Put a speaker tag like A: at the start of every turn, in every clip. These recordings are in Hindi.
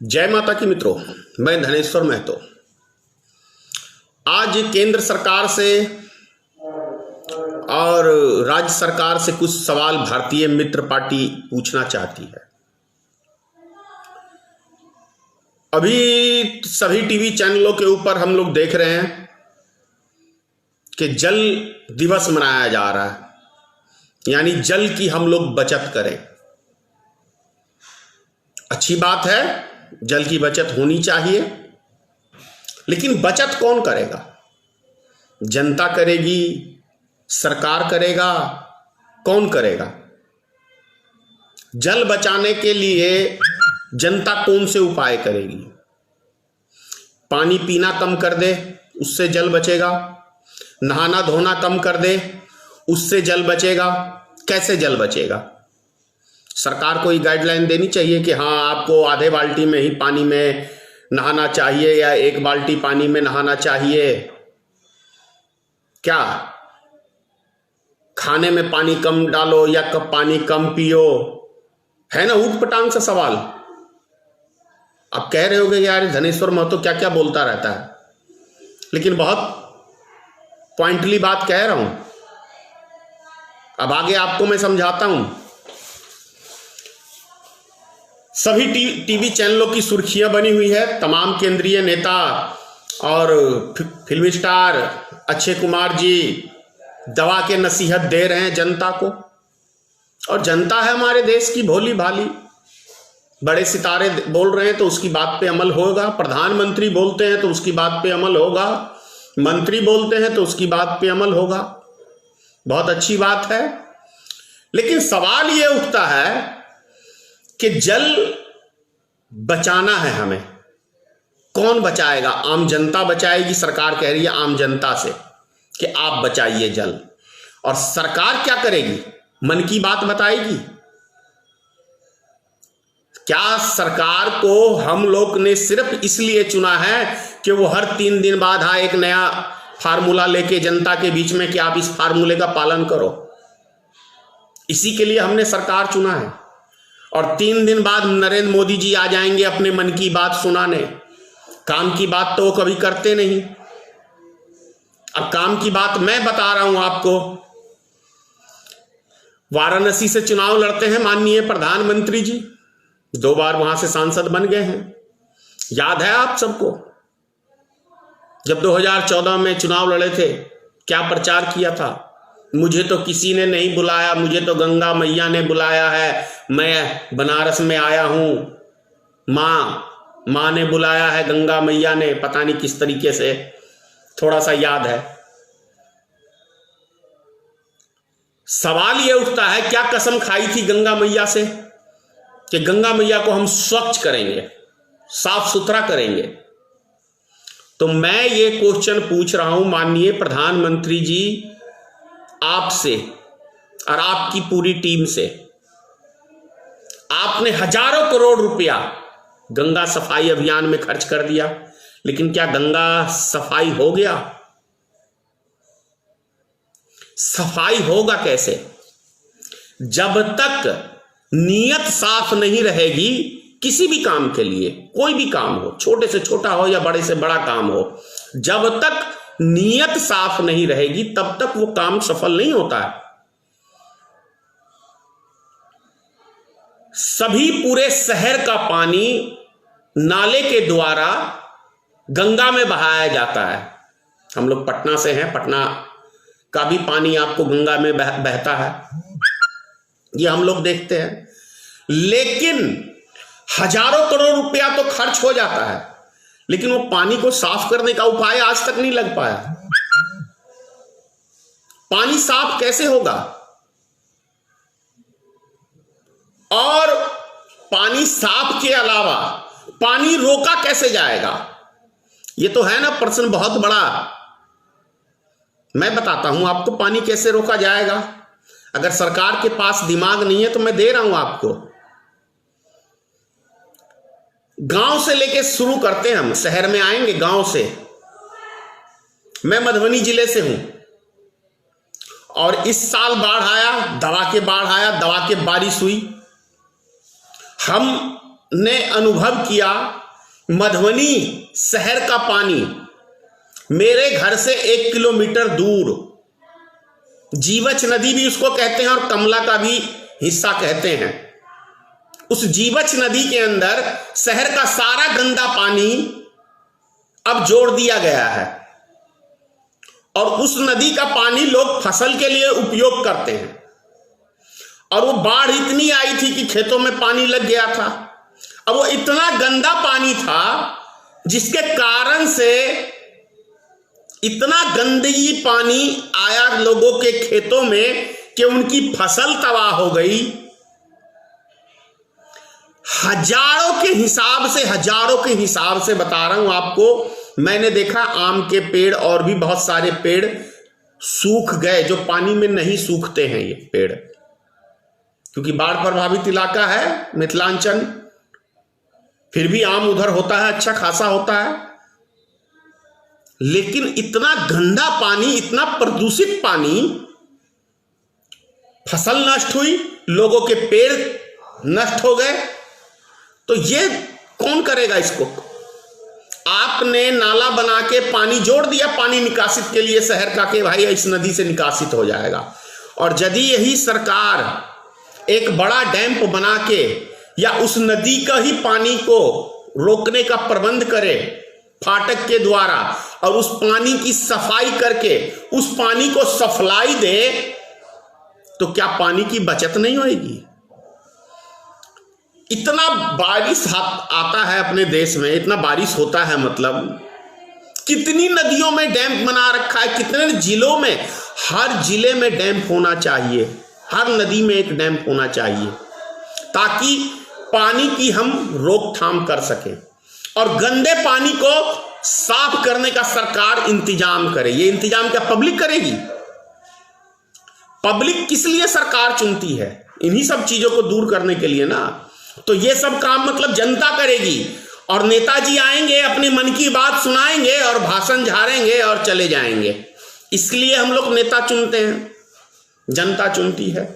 A: जय माता की मित्रों, मैं धनेश्वर महतो। आज केंद्र सरकार से और राज्य सरकार से कुछ सवाल भारतीय मित्र पार्टी पूछना चाहती है। अभी सभी टीवी चैनलों के ऊपर हम लोग देख रहे हैं कि जल दिवस मनाया जा रहा है, यानी जल की हम लोग बचत करें। अच्छी बात है, जल की बचत होनी चाहिए, लेकिन बचत कौन करेगा? जनता करेगी? सरकार करेगा? कौन करेगा? जल बचाने के लिए जनता कौन से उपाय करेगी? पानी पीना कम कर दे, उससे जल बचेगा। नहाना धोना कम कर दे, उससे जल बचेगा। कैसे जल बचेगा? सरकार को ये गाइडलाइन देनी चाहिए कि हाँ, आपको आधे बाल्टी में ही पानी में नहाना चाहिए या एक बाल्टी पानी में नहाना चाहिए। क्या खाने में पानी कम डालो या कब पानी कम पियो? है ना ऊट पटांग सा सवाल। आप कह रहे होगे यार धनेश्वर महतो क्या क्या बोलता रहता है, लेकिन बहुत पॉइंटली बात कह रहा हूं। अब आगे आपको मैं समझाता हूं। सभी टीवी चैनलों की सुर्खियां बनी हुई है। तमाम केंद्रीय नेता और फिल्मी स्टार अक्षय कुमार जी दवा के नसीहत दे रहे हैं जनता को, और जनता है हमारे देश की भोली भाली। बड़े सितारे बोल रहे हैं तो उसकी बात पे अमल होगा, प्रधानमंत्री बोलते हैं तो उसकी बात पे अमल होगा, मंत्री बोलते हैं तो उसकी बात पे अमल होगा। बहुत अच्छी बात है, लेकिन सवाल यह उठता है कि जल बचाना है हमें। कौन बचाएगा? आम जनता बचाएगी। सरकार कह रही है आम जनता से कि आप बचाइए जल, और सरकार क्या करेगी? मन की बात बताएगी। क्या सरकार को हम लोग ने सिर्फ इसलिए चुना है कि वो हर 3 दिन बाद एक नया फार्मूला लेके जनता के बीच में कि आप इस फार्मूले का पालन करो? इसी के लिए हमने सरकार चुना है। और 3 दिन बाद नरेंद्र मोदी जी आ जाएंगे अपने मन की बात सुनाने। काम की बात तो वो कभी करते नहीं। अब काम की बात मैं बता रहा हूं आपको। वाराणसी से चुनाव लड़ते हैं माननीय प्रधानमंत्री जी, 2 बार वहां से सांसद बन गए हैं। याद है आप सबको, जब 2014 में चुनाव लड़े थे क्या प्रचार किया था? मुझे तो किसी ने नहीं बुलाया, मुझे तो गंगा मैया ने बुलाया है, मैं बनारस में आया हूं। मां ने बुलाया है, गंगा मैया ने, पता नहीं किस तरीके से, थोड़ा सा याद है। सवाल यह उठता है क्या कसम खाई थी गंगा मैया से कि गंगा मैया को हम स्वच्छ करेंगे, साफ सुथरा करेंगे। तो मैं ये क्वेश्चन पूछ रहा हूं माननीय प्रधानमंत्री जी आपसे और आपकी पूरी टीम से। आपने हजारों करोड़ रुपया गंगा सफाई अभियान में खर्च कर दिया, लेकिन क्या गंगा सफाई हो गया? सफाई होगा कैसे? जब तक नीयत साफ नहीं रहेगी किसी भी काम के लिए, कोई भी काम हो, छोटे से छोटा हो या बड़े से बड़ा काम हो, जब तक नीयत साफ नहीं रहेगी तब तक वो काम सफल नहीं होता है। सभी पूरे शहर का पानी नाले के द्वारा गंगा में बहाया जाता है। हम लोग पटना से हैं, पटना का भी पानी आपको गंगा में बहता है, ये हम लोग देखते हैं। लेकिन हजारों करोड़ रुपया तो खर्च हो जाता है, लेकिन वो पानी को साफ करने का उपाय आज तक नहीं लग पाया। पानी साफ कैसे होगा? और पानी साफ के अलावा पानी रोका कैसे जाएगा? ये तो है ना प्रश्न बहुत बड़ा। मैं बताता हूं आपको पानी कैसे रोका जाएगा। अगर सरकार के पास दिमाग नहीं है तो मैं दे रहा हूं आपको। गांव से लेके शुरू करते हैं, हम शहर में आएंगे गांव से। मैं मधुबनी जिले से हूं और इस साल बाढ़ आया, दवा के बाढ़ आया, दवा के बारिश हुई। हम ने अनुभव किया, मधुबनी शहर का पानी मेरे घर से 1 किलोमीटर दूर, जीवछ नदी भी उसको कहते हैं और कमला का भी हिस्सा कहते हैं, उस जीवछ नदी के अंदर शहर का सारा गंदा पानी अब जोड़ दिया गया है और उस नदी का पानी लोग फसल के लिए उपयोग करते हैं। और वो बाढ़ इतनी आई थी कि खेतों में पानी लग गया था। अब वो इतना गंदा पानी था जिसके कारण से इतना गंदगी पानी आया लोगों के खेतों में कि उनकी फसल तबाह हो गई। हजारों के हिसाब से बता रहा हूं आपको, मैंने देखा आम के पेड़ और भी बहुत सारे पेड़ सूख गए जो पानी में नहीं सूखते हैं ये पेड़, क्योंकि बाढ़ प्रभावित इलाका है मिथिलांचल। फिर भी आम उधर होता है, अच्छा खासा होता है, लेकिन इतना गंदा पानी, इतना प्रदूषित पानी, फसल नष्ट हुई, लोगों के पेड़ नष्ट हो गए। तो ये कौन करेगा इसको? आपने नाला बना के पानी जोड़ दिया पानी निकासित के लिए शहर का, कि भाई इस नदी से निकासित हो जाएगा। और यदि यही सरकार एक बड़ा डैम बना के या उस नदी का ही पानी को रोकने का प्रबंध करे फाटक के द्वारा और उस पानी की सफाई करके उस पानी को सप्लाई दे, तो क्या पानी की बचत नहीं होगी? इतना बारिश आता है अपने देश में, इतना बारिश होता है, मतलब कितनी नदियों में डैम बना रखा है, कितने जिलों में, हर जिले में डैम होना चाहिए, हर नदी में एक डैम होना चाहिए ताकि पानी की हम रोकथाम कर सकें और गंदे पानी को साफ करने का सरकार इंतजाम करे। ये इंतजाम क्या पब्लिक करेगी? पब्लिक किस लिए सरकार चुनती है? इन्हीं सब चीजों को दूर करने के लिए ना। तो ये सब काम मतलब जनता करेगी और नेताजी आएंगे, अपने मन की बात सुनाएंगे और भाषण झाड़ेंगे और चले जाएंगे। इसलिए हम लोग नेता चुनते हैं, जनता चुनती है।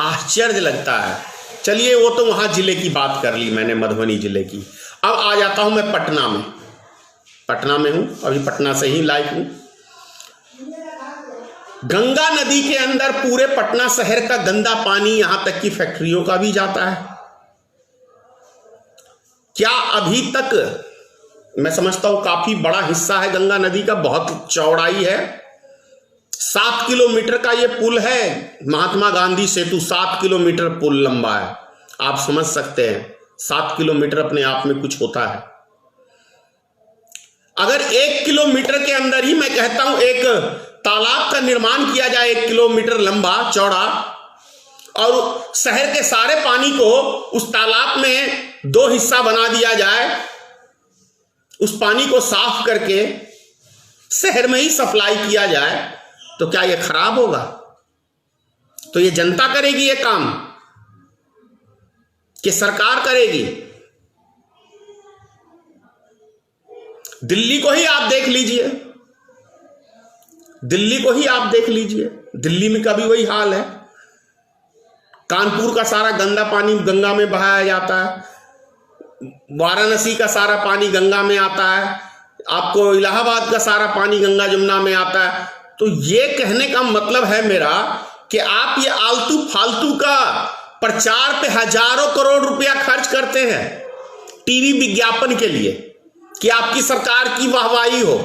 A: आश्चर्य लगता है। चलिए, वो तो वहां जिले की बात कर ली मैंने, मधुबनी जिले की। अब आ जाता हूं मैं पटना में। पटना में हूं, अभी पटना से ही लाइव हूं। गंगा नदी के अंदर पूरे पटना शहर का गंदा पानी, यहां तक कि फैक्ट्रियों का भी जाता है। क्या अभी तक, मैं समझता हूं काफी बड़ा हिस्सा है गंगा नदी का, बहुत चौड़ाई है, 7 किलोमीटर का ये पुल है, महात्मा गांधी सेतु 7 किलोमीटर पुल लंबा है। आप समझ सकते हैं 7 किलोमीटर अपने आप में कुछ होता है। अगर 1 किलोमीटर के अंदर ही मैं कहता हूं एक तालाब का निर्माण किया जाए 1 किलोमीटर लंबा चौड़ा, और शहर के सारे पानी को उस तालाब में 2 हिस्सा बना दिया जाए, उस पानी को साफ करके शहर में ही सप्लाई किया जाए, तो क्या यह खराब होगा? तो ये जनता करेगी ये काम कि सरकार करेगी? दिल्ली को ही आप देख लीजिए, दिल्ली को ही आप देख लीजिए, दिल्ली में का भी वही हाल है। कानपुर का सारा गंदा पानी गंगा में बहाया जाता है, वाराणसी का सारा पानी गंगा में आता है, आपको इलाहाबाद का सारा पानी गंगा जमुना में आता है। तो ये कहने का मतलब है मेरा कि आप ये आलतू फालतू का प्रचार पे हजारों करोड़ रुपया खर्च करते हैं टीवी विज्ञापन के लिए कि आपकी सरकार की वाहवाही हो।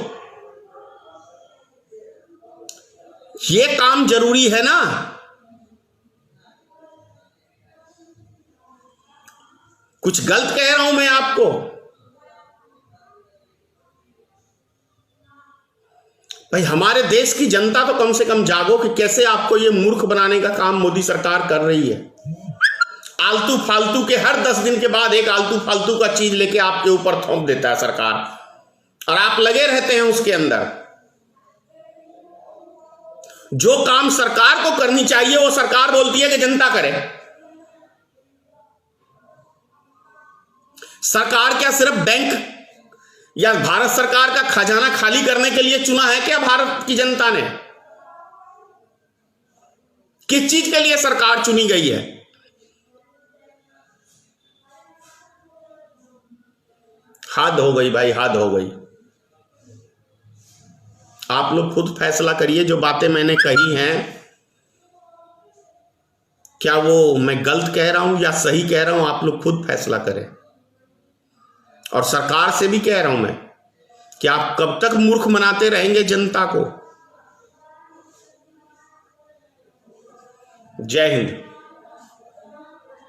A: ये काम जरूरी है ना? कुछ गलत कह रहा हूं मैं आपको? भाई, हमारे देश की जनता तो कम से कम जागो कि कैसे आपको ये मूर्ख बनाने का काम मोदी सरकार कर रही है। आलतू फालतू के हर 10 दिन के बाद एक आलतू फालतू का चीज लेके आपके ऊपर थोप देता है सरकार, और आप लगे रहते हैं उसके अंदर। जो काम सरकार को करनी चाहिए वो सरकार बोलती है कि जनता करे। सरकार क्या सिर्फ बैंक या भारत सरकार का खजाना खाली करने के लिए चुना है क्या भारत की जनता ने? किस चीज के लिए सरकार चुनी गई है? हद हो गई भाई, हद हो गई। आप लोग खुद फैसला करिए, जो बातें मैंने कही हैं क्या वो मैं गलत कह रहा हूं या सही कह रहा हूं, आप लोग खुद फैसला करें। और सरकार से भी कह रहा हूं मैं कि आप कब तक मूर्ख बनाते रहेंगे जनता को। जय हिंद।